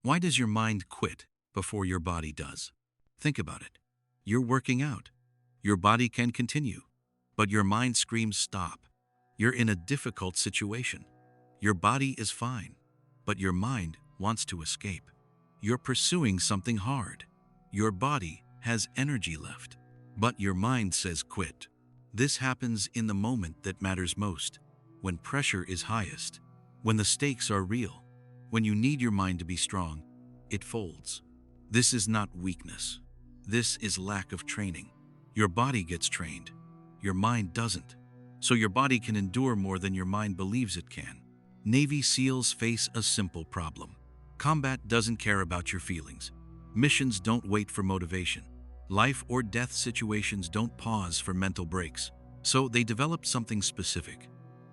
Why does your mind quit before your body does? Think about it. You're working out. Your body can continue, but your mind screams stop. You're in a difficult situation. Your body is fine, but your mind wants to escape. You're pursuing something hard. Your body has energy left, but your mind says quit. This happens in the moment that matters most, when pressure is highest, when the stakes are real, when you need your mind to be strong. It folds. This is not weakness. This is lack of training. Your body gets trained. Your mind doesn't. So your body can endure more than your mind believes it can. Navy SEALs face a simple problem. Combat doesn't care about your feelings. Missions don't wait for motivation. Life or death situations don't pause for mental breaks. So they developed something specific.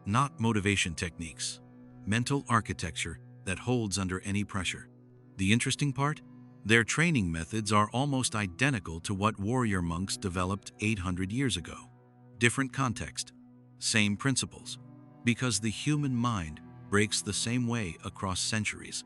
Not motivation techniques. Mental architecture that holds under any pressure. The interesting part? Their training methods are almost identical to what warrior monks developed 800 years ago. Different context, same principles. Because the human mind breaks the same way across centuries,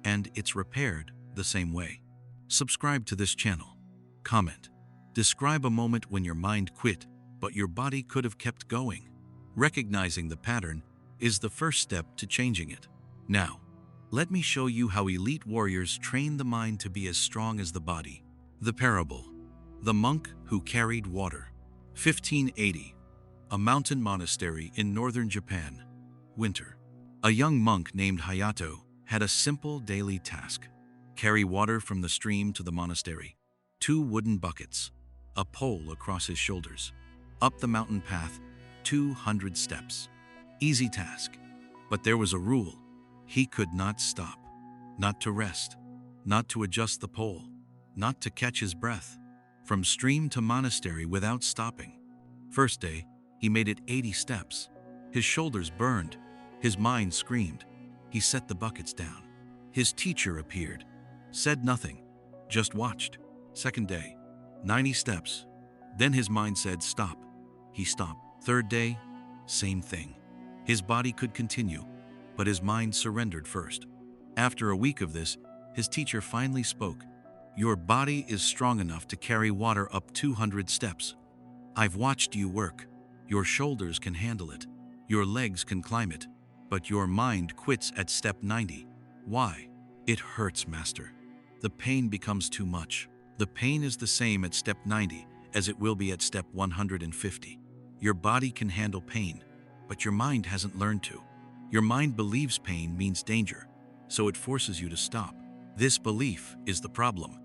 and it's repaired the same way. Subscribe to this channel. Comment. Describe a moment when your mind quit, but your body could have kept going. Recognizing the pattern is the first step to changing it. Now, let me show you how elite warriors train the mind to be as strong as the body. The parable. The monk who carried water. 1580. A mountain monastery in northern Japan. Winter. A young monk named Hayato had a simple daily task. Carry water from the stream to the monastery. 2 wooden buckets. A pole across his shoulders. Up the mountain path, 200 steps. Easy task. But there was a rule. He could not stop. Not to rest. Not to adjust the pole. Not to catch his breath. From stream to monastery without stopping. First day, he made it 80 steps. His shoulders burned. His mind screamed. He set the buckets down. His teacher appeared. Said nothing. Just watched. Second day, 90 steps. Then his mind said stop. He stopped. Third day, same thing. His body could continue, but his mind surrendered first. After a week of this, his teacher finally spoke. Your body is strong enough to carry water up 200 steps. I've watched you work. Your shoulders can handle it. Your legs can climb it. But your mind quits at step 90. Why? It hurts, master. The pain becomes too much. The pain is the same at step 90 as it will be at step 150. Your body can handle pain, but your mind hasn't learned to. Your mind believes pain means danger, so it forces you to stop. This belief is the problem.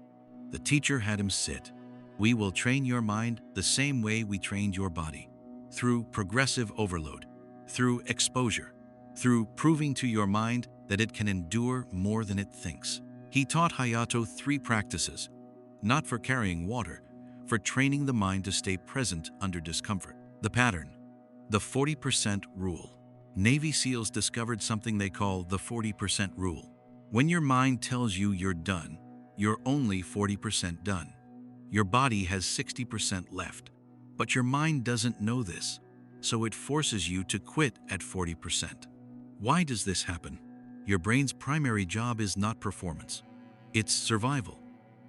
The teacher had him sit. We will train your mind the same way we trained your body. Through progressive overload, through exposure, through proving to your mind that it can endure more than it thinks. He taught Hayato 3 practices, not for carrying water, for training the mind to stay present under discomfort. The pattern, the 40% rule. Navy SEALs discovered something they call the 40% rule. When your mind tells you you're done, you're only 40% done. Your body has 60% left, but your mind doesn't know this, so it forces you to quit at 40%. Why does this happen? Your brain's primary job is not performance. It's survival.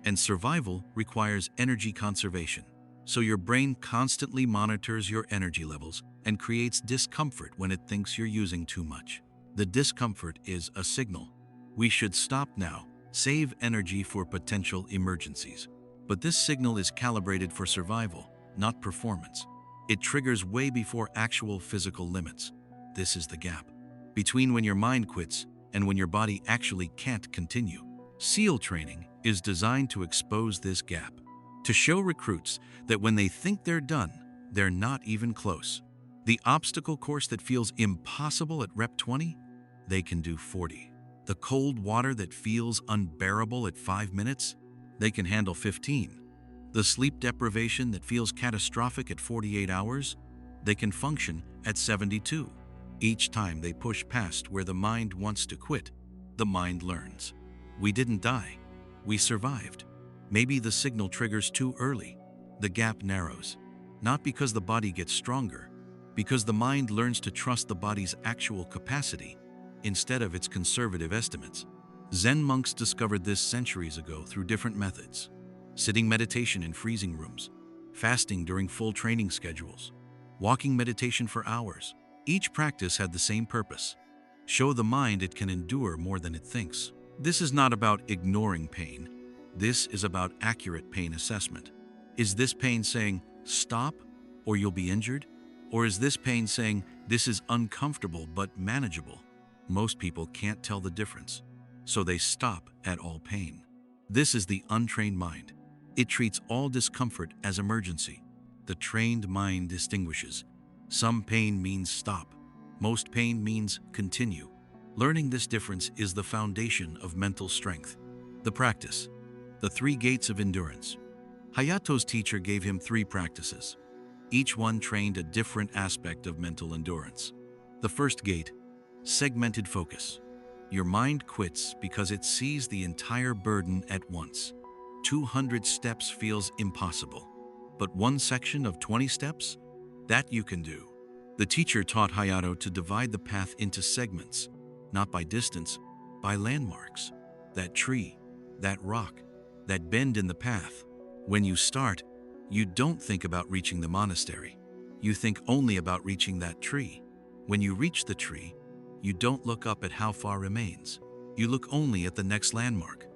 And survival requires energy conservation. So your brain constantly monitors your energy levels and creates discomfort when it thinks you're using too much. The discomfort is a signal. We should stop now, save energy for potential emergencies. But this signal is calibrated for survival, not performance. It triggers way before actual physical limits. This is the gap between when your mind quits and when your body actually can't continue. SEAL training is designed to expose this gap, to show recruits that when they think they're done, they're not even close. The obstacle course that feels impossible at rep 20, they can do 40. The cold water that feels unbearable at 5 minutes, they can handle 15. The sleep deprivation that feels catastrophic at 48 hours, they can function at 72. Each time they push past where the mind wants to quit, the mind learns. We didn't die. We survived. Maybe the signal triggers too early. The gap narrows. Not because the body gets stronger, because the mind learns to trust the body's actual capacity instead of its conservative estimates. Zen monks discovered this centuries ago through different methods: sitting meditation in freezing rooms, fasting during full training schedules, walking meditation for hours. Each practice had the same purpose: show the mind it can endure more than it thinks. This is not about ignoring pain. This is about accurate pain assessment. Is this pain saying, stop, or you'll be injured? Or is this pain saying, this is uncomfortable but manageable? Most people can't tell the difference, so they stop at all pain. This is the untrained mind. It treats all discomfort as emergency. The trained mind distinguishes. Some pain means stop. Most pain means continue. Learning this difference is the foundation of mental strength. The practice. The 3 gates of endurance. Hayato's teacher gave him 3 practices. Each one trained a different aspect of mental endurance. The first gate: segmented focus. Your mind quits because it sees the entire burden at once. 200 steps feels impossible, but one section of 20 steps? That you can do. The teacher taught Hayato to divide the path into segments, not by distance, by landmarks. That tree, that rock, that bend in the path. When you start, you don't think about reaching the monastery. You think only about reaching that tree. When you reach the tree, you don't look up at how far remains. You look only at the next landmark,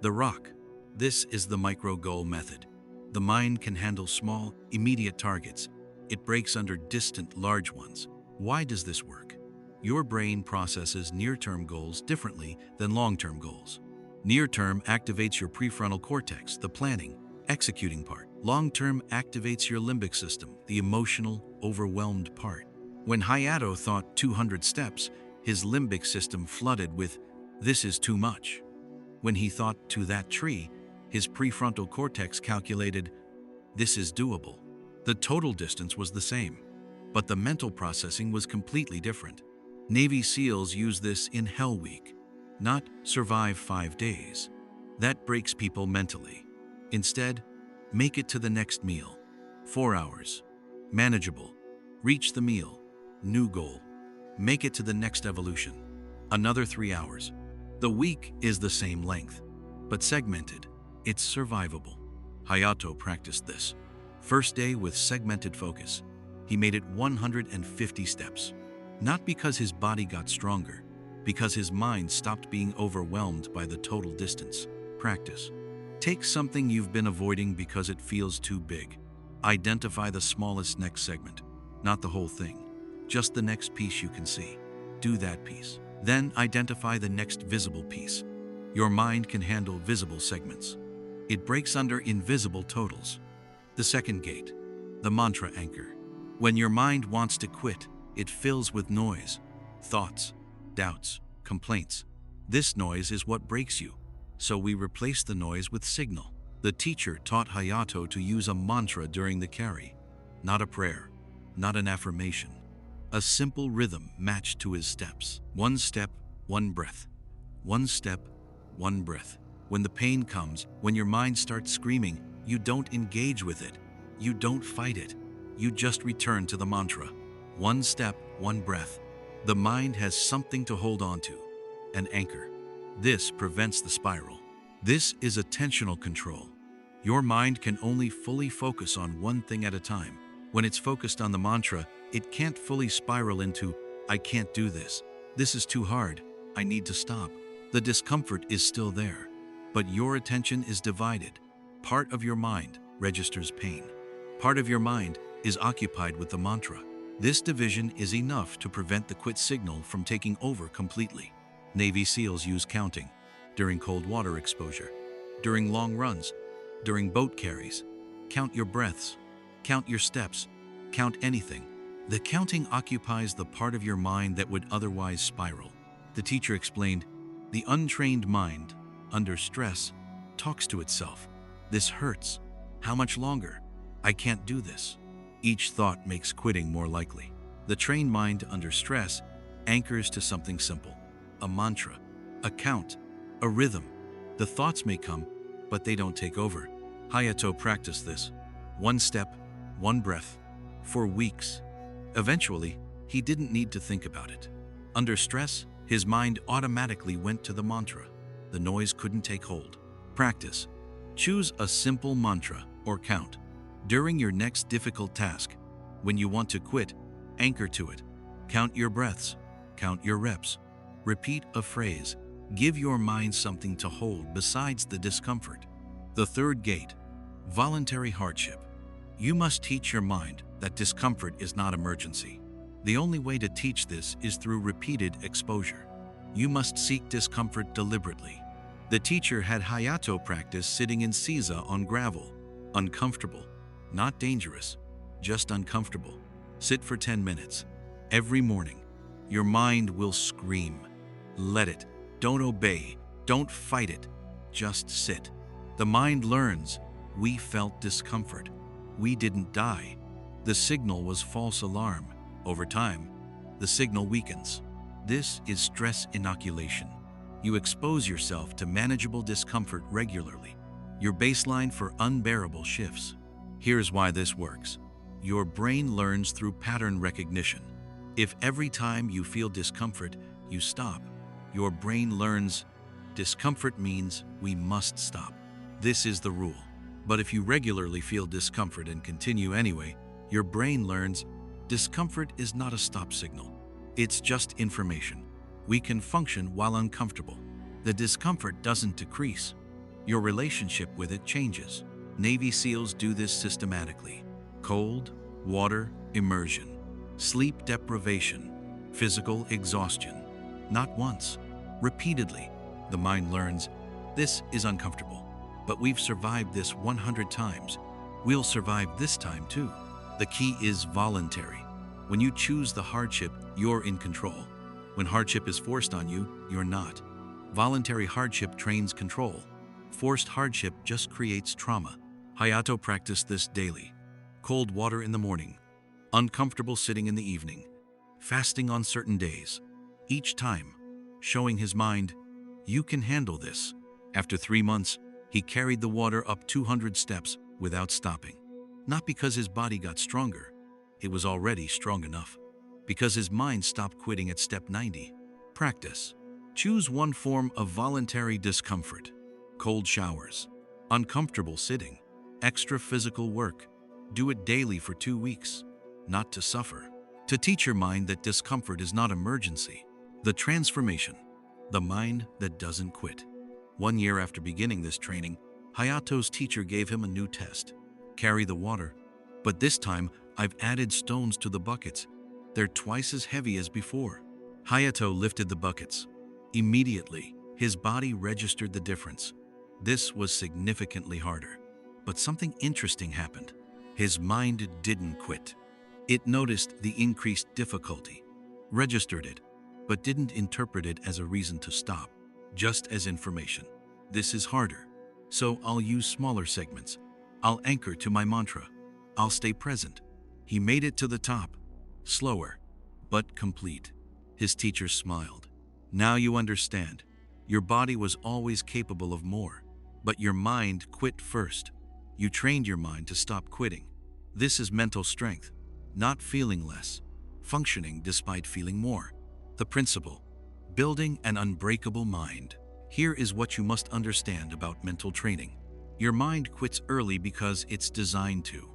the rock. This is the micro-goal method. The mind can handle small, immediate targets. It breaks under distant, large ones. Why does this work? Your brain processes near-term goals differently than long-term goals. Near-term activates your prefrontal cortex, the planning, executing part. Long-term activates your limbic system, the emotional, overwhelmed part. When Hayato thought 200 steps, his limbic system flooded with, "This is too much." When he thought to that tree, his prefrontal cortex calculated, "This is doable." The total distance was the same, but the mental processing was completely different. Navy SEALs use this in Hell Week, not survive 5 days. That breaks people mentally. Instead, make it to the next meal. 4 hours. Manageable. Reach the meal. New goal. Make it to the next evolution. Another 3 hours. The week is the same length, but segmented. It's survivable. Hayato practiced this. First day with segmented focus. He made it 150 steps. Not because his body got stronger, because his mind stopped being overwhelmed by the total distance. Practice. Take something you've been avoiding because it feels too big. Identify the smallest next segment, not the whole thing, just the next piece you can see. Do that piece. Then identify the next visible piece. Your mind can handle visible segments. It breaks under invisible totals. The second gate, the mantra anchor. When your mind wants to quit, it fills with noise, thoughts, doubts, complaints. This noise is what breaks you, so we replace the noise with signal. The teacher taught Hayato to use a mantra during the carry, not a prayer, not an affirmation. A simple rhythm matched to his steps. 1 step, 1 breath. 1 step, 1 breath. When the pain comes, when your mind starts screaming, you don't engage with it. You don't fight it. You just return to the mantra. 1 step, 1 breath. The mind has something to hold on to, an anchor. This prevents the spiral. This is attentional control. Your mind can only fully focus on one thing at a time. When it's focused on the mantra, it can't fully spiral into, "I can't do this. This is too hard. I need to stop." The discomfort is still there, but your attention is divided. Part of your mind registers pain. Part of your mind is occupied with the mantra. This division is enough to prevent the quit signal from taking over completely. Navy SEALs use counting during cold water exposure, during long runs, during boat carries. Count your breaths, count your steps, count anything. The counting occupies the part of your mind that would otherwise spiral. The teacher explained, the untrained mind, under stress, talks to itself. This hurts. How much longer? I can't do this. Each thought makes quitting more likely. The trained mind under stress anchors to something simple, a mantra, a count, a rhythm. The thoughts may come, but they don't take over. Hayato practiced this. 1 step, 1 breath, for weeks. Eventually, he didn't need to think about it. Under stress, his mind automatically went to the mantra. The noise couldn't take hold. Practice. Choose a simple mantra or count. During your next difficult task, when you want to quit, anchor to it. Count your breaths. Count your reps. Repeat a phrase. Give your mind something to hold besides the discomfort. The third gate, voluntary hardship. You must teach your mind that discomfort is not emergency. The only way to teach this is through repeated exposure. You must seek discomfort deliberately. The teacher had Hayato practice sitting in Seiza on gravel. Uncomfortable, not dangerous, just uncomfortable. Sit for 10 minutes. Every morning, your mind will scream. Let it. Don't obey. Don't fight it. Just sit. The mind learns. We felt discomfort. We didn't die. The signal was false alarm. Over time, the signal weakens. This is stress inoculation. You expose yourself to manageable discomfort regularly. Your baseline for unbearable shifts. Here's why this works. Your brain learns through pattern recognition. If every time you feel discomfort, you stop, your brain learns discomfort means we must stop. This is the rule. But if you regularly feel discomfort and continue anyway, your brain learns discomfort is not a stop signal. It's just information. We can function while uncomfortable. The discomfort doesn't decrease. Your relationship with it changes. Navy SEALs do this systematically. Cold, water, immersion, sleep deprivation, physical exhaustion. Not once, repeatedly, the mind learns, this is uncomfortable. But we've survived this 100 times. We'll survive this time too. The key is voluntary. When you choose the hardship, you're in control. When hardship is forced on you, you're not. Voluntary hardship trains control. Forced hardship just creates trauma. Hayato practiced this daily. Cold water in the morning, uncomfortable sitting in the evening, fasting on certain days. Each time, showing his mind, you can handle this. After 3 months, he carried the water up 200 steps without stopping. Not because his body got stronger, it was already strong enough. Because his mind stopped quitting at step 90. Practice. Choose one form of voluntary discomfort. Cold showers, uncomfortable sitting, extra physical work. Do it daily for 2 weeks. Not to suffer. To teach your mind that discomfort is not emergency. The transformation. The mind that doesn't quit. 1 year after beginning this training, Hayato's teacher gave him a new test. Carry the water. But this time, I've added stones to the buckets. They're twice as heavy as before. Hayato lifted the buckets. Immediately, his body registered the difference. This was significantly harder. But something interesting happened. His mind didn't quit. It noticed the increased difficulty, registered it, but didn't interpret it as a reason to stop, just as information. This is harder, so I'll use smaller segments. I'll anchor to my mantra. I'll stay present. He made it to the top, slower, but complete. His teacher smiled. Now you understand. Your body was always capable of more, but your mind quit first. You trained your mind to stop quitting. This is mental strength, not feeling less, functioning despite feeling more. The principle, building an unbreakable mind. Here is what you must understand about mental training. Your mind quits early because it's designed to.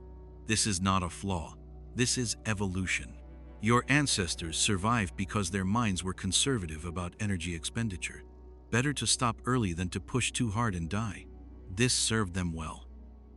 This is not a flaw. This is evolution. Your ancestors survived because their minds were conservative about energy expenditure. Better to stop early than to push too hard and die. This served them well.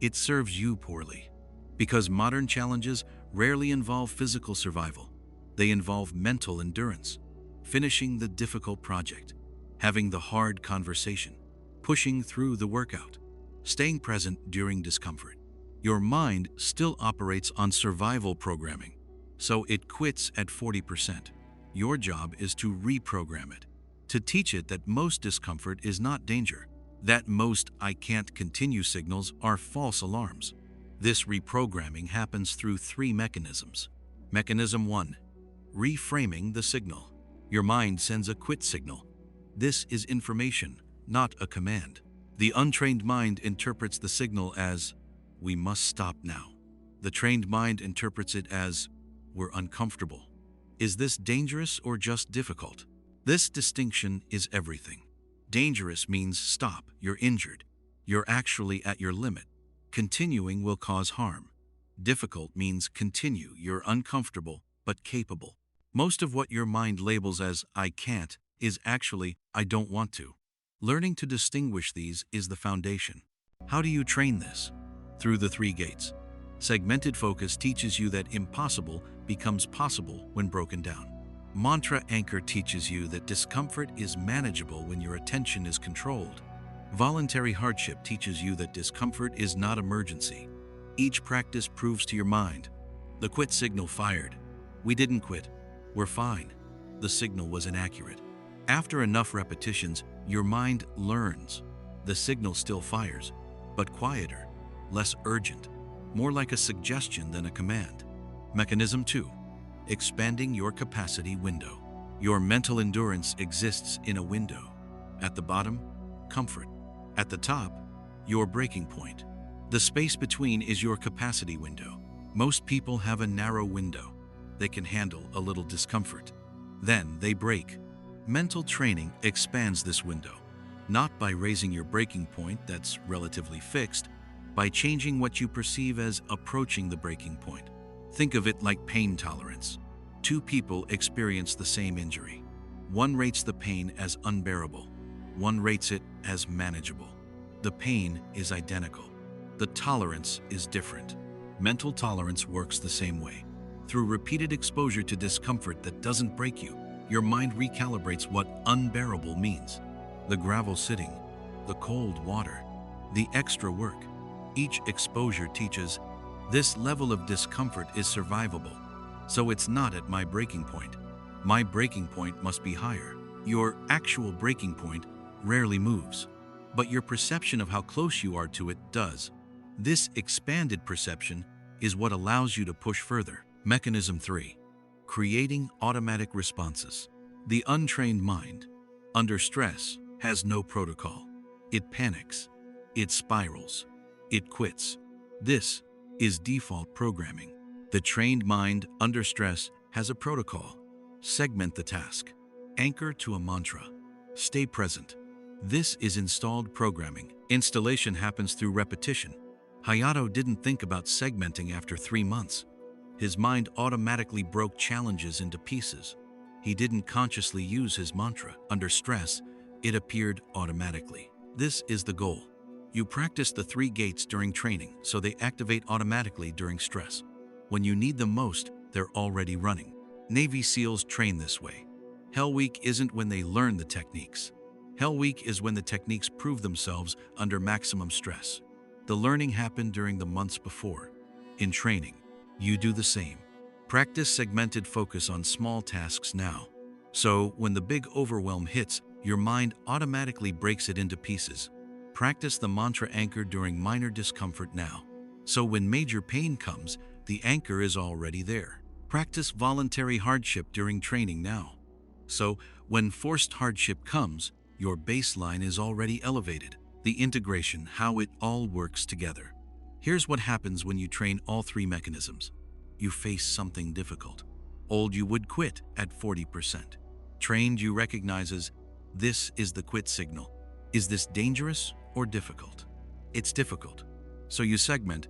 It serves you poorly. Because modern challenges rarely involve physical survival. They involve mental endurance, finishing the difficult project, having the hard conversation, pushing through the workout, staying present during discomfort. Your mind still operates on survival programming, so it quits at 40%. Your job is to reprogram it, to teach it that most discomfort is not danger, that most "I can't continue" signals are false alarms. This reprogramming happens through 3 mechanisms. Mechanism 1. Reframing the signal. Your mind sends a quit signal. This is information, not a command. The untrained mind interprets the signal as, we must stop now. The trained mind interprets it as, we're uncomfortable. Is this dangerous or just difficult? This distinction is everything. Dangerous means stop, you're injured. You're actually at your limit. Continuing will cause harm. Difficult means continue, you're uncomfortable but capable. Most of what your mind labels as I can't is actually I don't want to. Learning to distinguish these is the foundation. How do you train this? Through the three gates. Segmented focus teaches you that impossible becomes possible when broken down. Mantra anchor teaches you that discomfort is manageable when your attention is controlled. Voluntary hardship teaches you that discomfort is not emergency. Each practice proves to your mind. The quit signal fired. We didn't quit. We're fine. The signal was inaccurate. After enough repetitions, your mind learns. The signal still fires, but quieter, less urgent, more like a suggestion than a command. Mechanism 2. Expanding your capacity window. Your mental endurance exists in a window. At the bottom, comfort. At the top, your breaking point. The space between is your capacity window. Most people have a narrow window. They can handle a little discomfort. Then they break. Mental training expands this window, not by raising your breaking point that's relatively fixed, by changing what you perceive as approaching the breaking point. Think of it like pain tolerance. Two people experience the same injury. One rates the pain as unbearable. One rates it as manageable. The pain is identical. The tolerance is different. Mental tolerance works the same way. Through repeated exposure to discomfort that doesn't break you, your mind recalibrates what unbearable means. The gravel sitting, the cold water, the extra work. Each exposure teaches, this level of discomfort is survivable, so it's not at my breaking point. My breaking point must be higher. Your actual breaking point rarely moves, but your perception of how close you are to it does. This expanded perception is what allows you to push further. Mechanism 3. Creating automatic responses. The untrained mind, under stress, has no protocol. It panics. It spirals. It quits. This is default programming. The trained mind, under stress, has a protocol. Segment the task. Anchor to a mantra. Stay present. This is installed programming. Installation happens through repetition. Hayato didn't think about segmenting after 3 months. His mind automatically broke challenges into pieces. He didn't consciously use his mantra. Under stress, it appeared automatically. This is the goal. You practice the 3 gates during training, so they activate automatically during stress. When you need them most, they're already running. Navy SEALs train this way. Hell Week isn't when they learn the techniques. Hell Week is when the techniques prove themselves under maximum stress. The learning happened during the months before. In training, you do the same. Practice segmented focus on small tasks now. So when the big overwhelm hits, your mind automatically breaks it into pieces. Practice the mantra anchor during minor discomfort now. So when major pain comes, the anchor is already there. Practice voluntary hardship during training now. So when forced hardship comes, your baseline is already elevated. The integration, how it all works together. Here's what happens when you train all 3 mechanisms. You face something difficult. Old, you would quit at 40%. Trained, you recognize as, this is the quit signal. Is this dangerous or difficult? It's difficult. So you segment,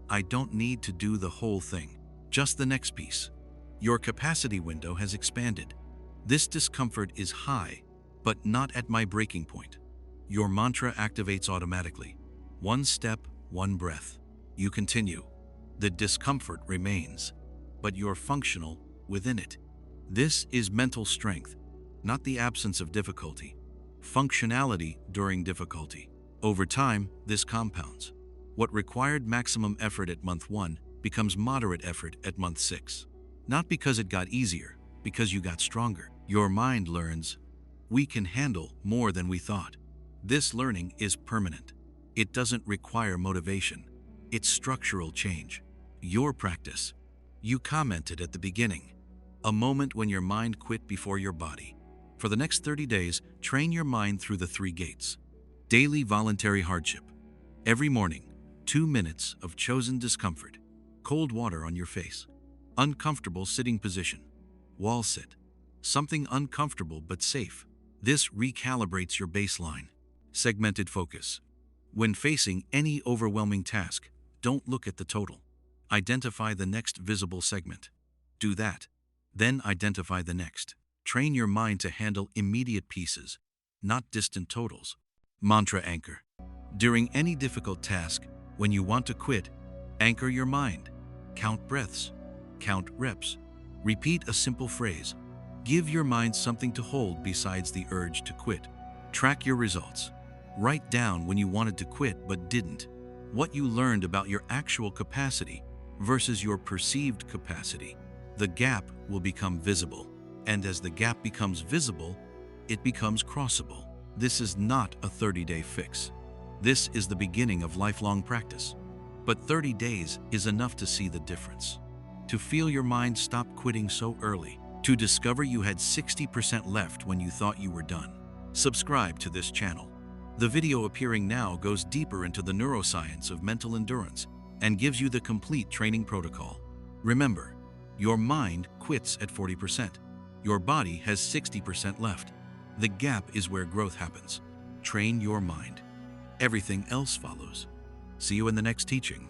I don't need to do the whole thing, just the next piece. Your capacity window has expanded. This discomfort is high, but not at my breaking point. Your mantra activates automatically. 1 step, 1 breath. You continue. The discomfort remains, but you're functional within it. This is mental strength, not the absence of difficulty. Functionality during difficulty. Over time, this compounds. What required maximum effort at month 1 becomes moderate effort at month 6. Not because it got easier, because you got stronger. Your mind learns, we can handle more than we thought. This learning is permanent. It doesn't require motivation. It's structural change. Your practice. You commented at the beginning. A moment when your mind quit before your body. For the next 30 days, train your mind through the 3 gates. Daily voluntary hardship. Every morning, 2 minutes of chosen discomfort. Cold water on your face. Uncomfortable sitting position. Wall sit. Something uncomfortable but safe. This recalibrates your baseline. Segmented focus. When facing any overwhelming task, don't look at the total. Identify the next visible segment. Do that. Then identify the next. Train your mind to handle immediate pieces, not distant totals. Mantra anchor. During any difficult task, when you want to quit, anchor your mind. Count breaths. Count reps. Repeat a simple phrase. Give your mind something to hold besides the urge to quit. Track your results. Write down when you wanted to quit but didn't. What you learned about your actual capacity versus your perceived capacity. The gap will become visible. And as the gap becomes visible, it becomes crossable. This is not a 30-day fix. This is the beginning of lifelong practice. But 30 days is enough to see the difference. To feel your mind stop quitting so early. To discover you had 60% left when you thought you were done. Subscribe to this channel. The video appearing now goes deeper into the neuroscience of mental endurance and gives you the complete training protocol. Remember, your mind quits at 40%. Your body has 60% left. The gap is where growth happens. Train your mind. Everything else follows. See you in the next teaching.